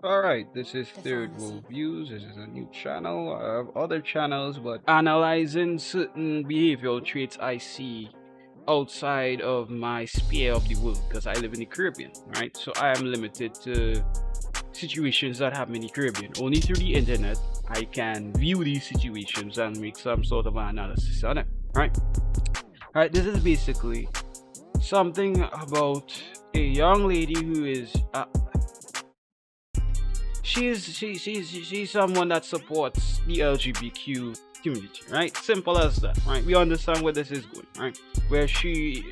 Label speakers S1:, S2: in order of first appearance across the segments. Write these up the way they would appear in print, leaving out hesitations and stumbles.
S1: Alright, this is Third World Views. This is a new channel. I have other channels, but analyzing certain behavioral traits I see outside of my sphere of the world because I live in the Caribbean, right? So I am limited to situations that happen in the Caribbean. Only through the internet I can view these situations and make some sort of analysis on it, right? Alright, this is basically something about a young lady who is she's someone that supports the LGBTQ community, right? Simple as that, right? We understand where this is going, right? Where she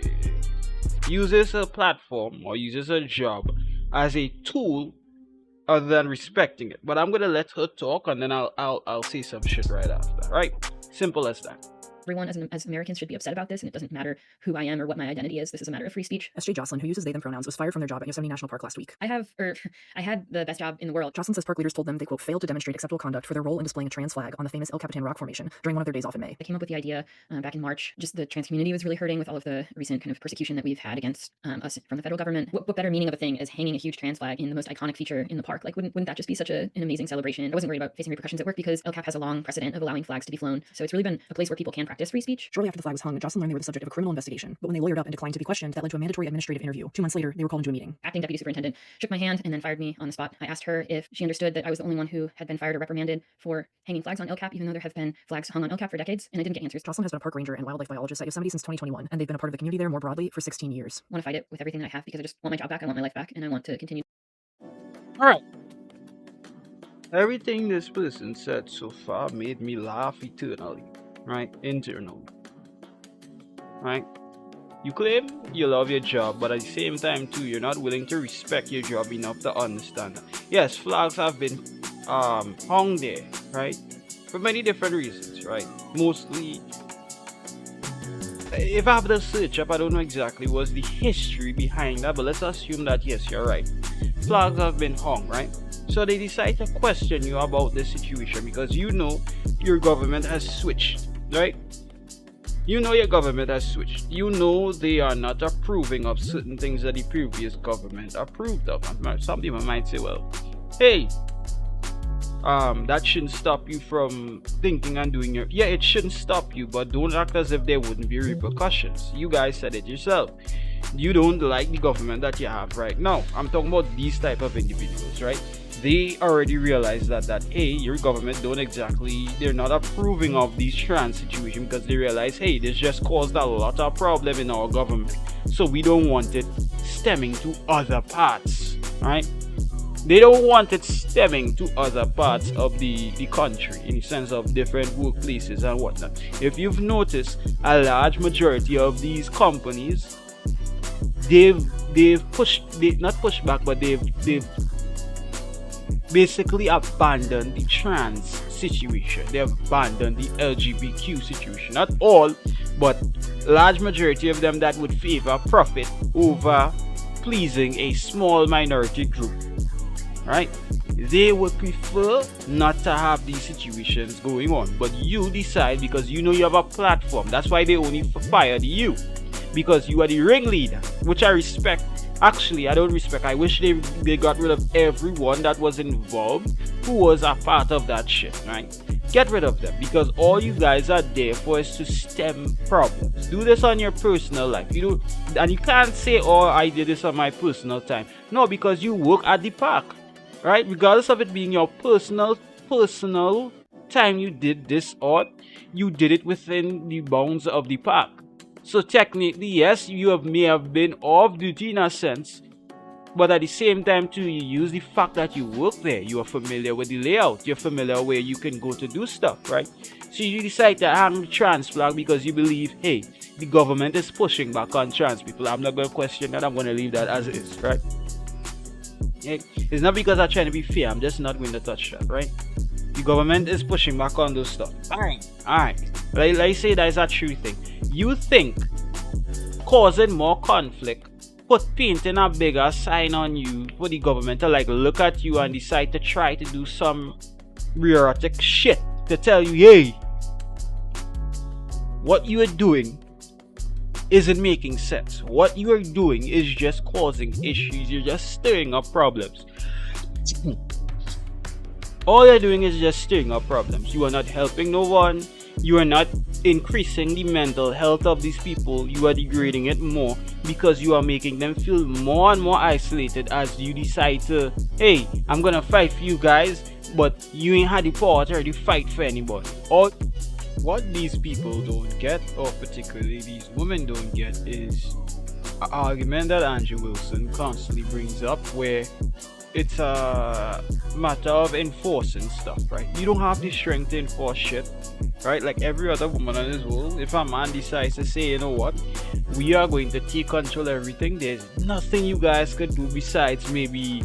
S1: uses her platform or uses her job as a tool other than respecting it. But I'm gonna let her talk and then I'll say some shit right after, right? Simple as that.
S2: Everyone as Americans should be upset about this, and it doesn't matter who I am or what my identity is. This is a matter of free speech.
S3: SJ Jocelyn, who uses they them pronouns, was fired from their job at Yosemite National Park last week.
S2: I had the best job in the world.
S3: Jocelyn says park leaders told them they, quote, failed to demonstrate acceptable conduct for their role in displaying a trans flag on the famous El Capitan rock formation during one of their days off in May.
S2: I came up with the idea back in March. Just the trans community was really hurting with all of the recent kind of persecution that we've had against us from the federal government. What better meaning of a thing is hanging a huge trans flag in the most iconic feature in the park? Like, wouldn't that just be such an amazing celebration? I wasn't worried about facing repercussions at work because El Cap has a long precedent of allowing flags to be flown. So it's really been a place where people can practice free speech.
S3: Shortly after the flag was hung, Jocelyn learned they were the subject of a criminal investigation, but when they lawyered up and declined to be questioned, that led to a mandatory administrative interview. 2 months later, they were called into a meeting.
S2: Acting deputy superintendent shook my hand and then fired me on the spot. I asked her if she understood that I was the only one who had been fired or reprimanded for hanging flags on El Cap, even though there have been flags hung on El Cap for decades, and I didn't get answers.
S3: Jocelyn has been a park ranger and wildlife biologist at Yosemite since 2021, and they've been a part of the community there more broadly for 16 years.
S2: I want to fight it with everything that I have because I just want my job back, I want my life back, and I want to continue.
S1: Alright. Everything this person said so far made me laugh eternally, right? Internally. Right? You claim you love your job, but at the same time too, you're not willing to respect your job enough to understand that. Yes, flags have been hung there, right? For many different reasons, right? Mostly, if I have to search up, I don't know exactly what's the history behind that, but let's assume that yes, you're right. Flags have been hung, right? So they decide to question you about this situation because you know your government has switched, right? You know your government has switched. You know they are not approving of certain things that the previous government approved of. Some people might say, well, hey, that shouldn't stop you from thinking and doing your... Yeah, it shouldn't stop you, but don't act as if there wouldn't be repercussions. You guys said it yourself. You don't like the government that you have right now. I'm talking about these type of individuals, right? They already realize that hey, your government they're not approving of these trans situation because they realize, hey, this just caused a lot of problem in our government, so we don't want it stemming to other parts, right? They don't want it stemming to other parts of the country in the sense of different workplaces and whatnot. If you've noticed, a large majority of these companies, they've basically abandoned the trans situation. They have abandoned the LGBTQ situation. Not all, but large majority of them that would favor profit over pleasing a small minority group, right? They would prefer not to have these situations going on, but you decide because you know you have a platform. That's why they only fired you, because you are the ringleader, which I respect. Actually, I don't respect. I wish they got rid of everyone that was involved who was a part of that shit, right? Get rid of them, because all you guys are there for is to stem problems. Do this on your personal life. And you can't say, oh, I did this on my personal time. No, because you work at the park, right? Regardless of it being your personal time you did this, or you did it within the bounds of the park. So technically, yes, you may have been off duty in a sense, but at the same time too, you use the fact that you work there. You are familiar with the layout. You're familiar where you can go to do stuff, right? So you decide to hang the trans flag because you believe, hey, the government is pushing back on trans people. I'm not going to question that. I'm going to leave that as it is, right? It's not because I'm trying to be fair. I'm just not going to touch that, right? The government is pushing back on those stuff. Alright. Like I say, that is a true thing. You think causing more conflict, painting a bigger sign on you for the government to like look at you and decide to try to do some bureaucratic shit to tell you, hey, what you are doing isn't making sense. What you are doing is just causing issues. You're just stirring up problems. All you're doing is just stirring up problems. You are not helping no one. You are not increasing the mental health of these people. You are degrading it more because you are making them feel more and more isolated as you decide to, hey, I'm gonna fight for you guys, but you ain't had the power to already fight for anybody. Or what these people don't get, or particularly these women don't get, is an argument that Andrew Wilson constantly brings up where it's a matter of enforcing stuff, right? You don't have the strength to enforce shit, right? Like every other woman in this world, if a man decides to say, you know what, we are going to take control of everything, there's nothing you guys could do besides maybe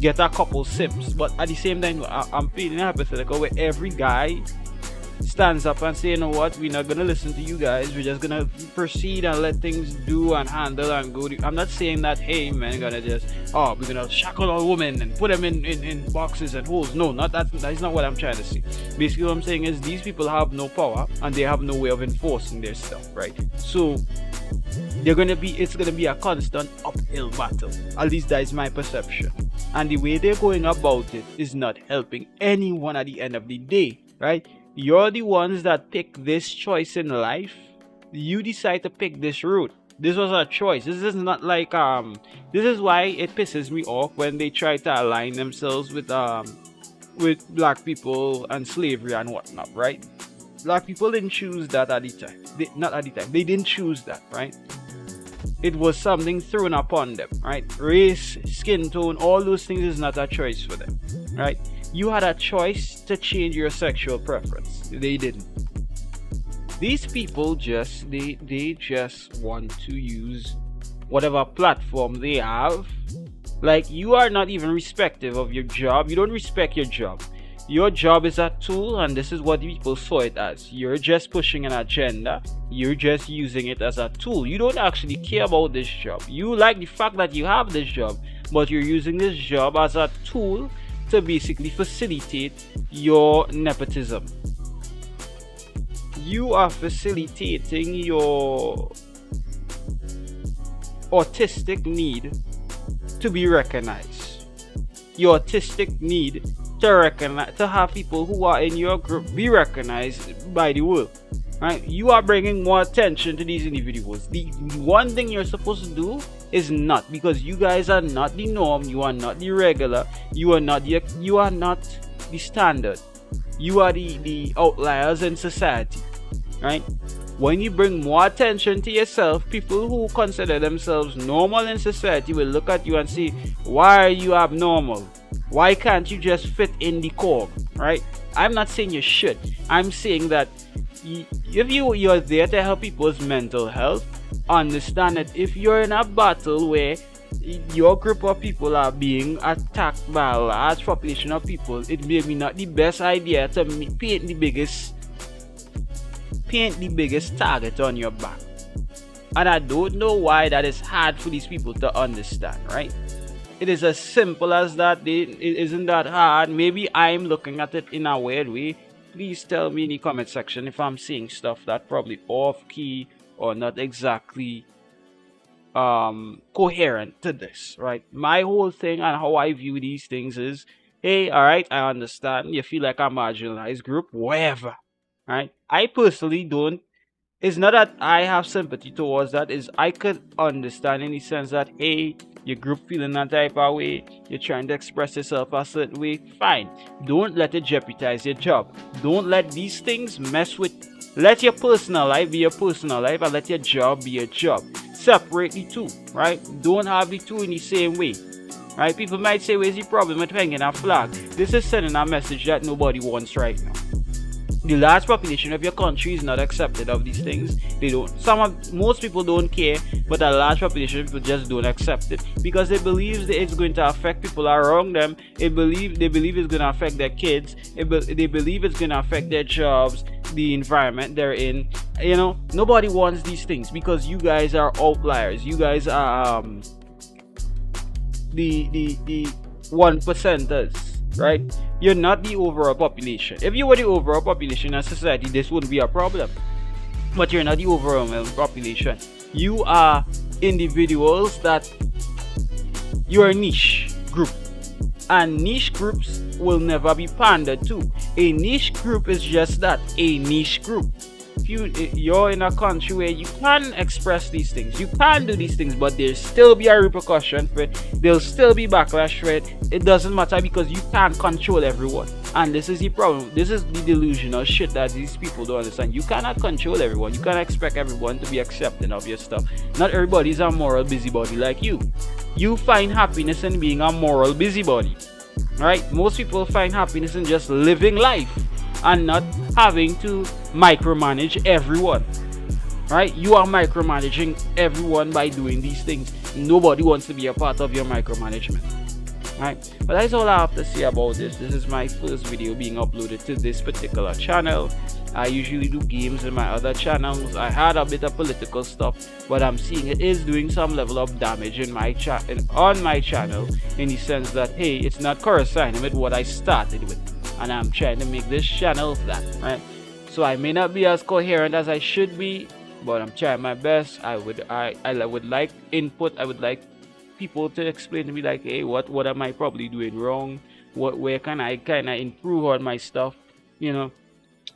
S1: get a couple sips. But at the same time, I'm feeling hypothetical where every guy stands up and say, you know what, we're not gonna listen to you guys, we're just gonna proceed and let things do and handle and go. I'm not saying that, hey man, gonna just, oh, we're gonna shackle all women and put them in boxes and holes. No, not that's not what I'm trying to say. Basically what I'm saying is these people have no power and they have no way of enforcing their stuff, right? So it's gonna be a constant uphill battle. At least that is my perception. And the way they're going about it is not helping anyone at the end of the day, right? You're the ones that pick this choice in life. You decide to pick this route. This was a choice. This is not like this is why it pisses me off when they try to align themselves with black people and slavery and whatnot, right? Black people didn't choose that at the time. They didn't choose that, right? It was something thrown upon them, right? Race, skin tone, all those things is not a choice for them, right? You had a choice to change your sexual preference. They didn't. These people they just want to use whatever platform they have. Like, you are not even respective of your job. You don't respect your job. Your job is a tool, and this is what people saw it as. You're just pushing an agenda. You're just using it as a tool. You don't actually care about this job. You like the fact that you have this job, but you're using this job as a tool to basically facilitate your nepotism. You are facilitating your autistic need to be recognized. Your autistic need to have people who are in your group be recognized by the world, right? You are bringing more attention to these individuals. The one thing you're supposed to do is not, because you guys are not the norm. You are not the regular. You are not the standard. You are the outliers in society, right? When you bring more attention to yourself, people who consider themselves normal in society will look at you and say, why are you abnormal? Why can't you just fit in the core, right? I'm not saying you should. I'm saying that if you're there to help people's mental health, understand that if you're in a battle where your group of people are being attacked by a large population of people, it may be not the best idea to paint the biggest target on your back. And I don't know why that is hard for these people to understand, right? It is as simple as that. It isn't that hard. Maybe I'm looking at it in a weird way. Please tell me in the comment section if I'm seeing stuff that probably off key or not exactly coherent to this, right? My whole thing and how I view these things is, hey, all right, I understand you feel like a marginalized group, whatever, right? I personally don't. It's not that I have sympathy towards that. Is I could understand in the sense that, hey, your group feeling that type of way, you're trying to express yourself a certain way, fine. Don't let it jeopardize your job. Don't let these things mess with. Let your personal life be your personal life and let your job be your job. Separate the two, right? Don't have the two in the same way, right? People might say, where's the problem with hanging a flag? This is sending a message that nobody wants right now. The large population of your country is not accepted of these things. Most people don't care, but a large population of people just don't accept it because they believe that it's going to affect people around them. They believe it's going to affect their kids. They believe it's going to affect their jobs, the environment they're in. You know, nobody wants these things because you guys are outliers. You guys are the 1%ers. Right? You're not the overall population. If you were the overall population in society, this wouldn't be a problem. But you're not the overall population. You are individuals that you're a niche group. And niche groups will never be pandered to. A niche group is just that, a niche group. If you're in a country where you can express these things, you can do these things, but there'll still be a repercussion for it, there'll still be backlash for it. It doesn't matter because you can't control everyone. And this is the problem. This is the delusional shit that these people don't understand. You cannot control everyone. You can't expect everyone to be accepting of your stuff. Not everybody's a moral busybody like you. You find happiness in being a moral busybody, right? Most people find happiness in just living life and not having to micromanage everyone, right? You are micromanaging everyone by doing these things. Nobody wants to be a part of your micromanagement, right? But that's all I have to say about this. This is my first video being uploaded to this particular channel. I usually do games in my other channels. I had a bit of political stuff, but I'm seeing it is doing some level of damage in my on my channel, in the sense that, hey, it's not corresponding with what I started with, and I'm trying to make this channel that, right? So I may not be as coherent as I should be, but I'm trying my best. I would like input. I would like people to explain to me, like, hey, what am I probably doing wrong? Where can I kind of improve on my stuff? You know,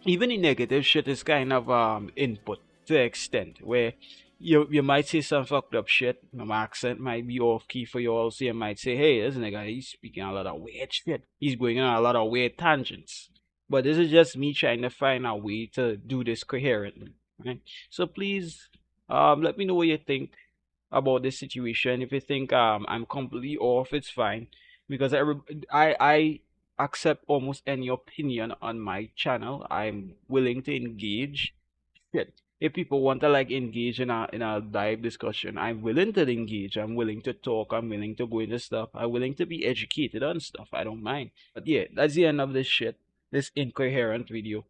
S1: even the negative shit is kind of input to an extent where you might say some fucked up shit. My accent might be off key for you also. You might say, hey, this nigga, he's speaking a lot of weird shit. He's going on a lot of weird tangents. But this is just me trying to find a way to do this coherently, right? So please let me know what you think about this situation. If you think I'm completely off, it's fine, because I accept almost any opinion on my channel. I'm willing to engage. Shit. If people want to like engage in a live discussion, I'm willing to engage. I'm willing to talk. I'm willing to go into stuff. I'm willing to be educated on stuff. I don't mind. But yeah, that's the end of this shit. This incoherent video.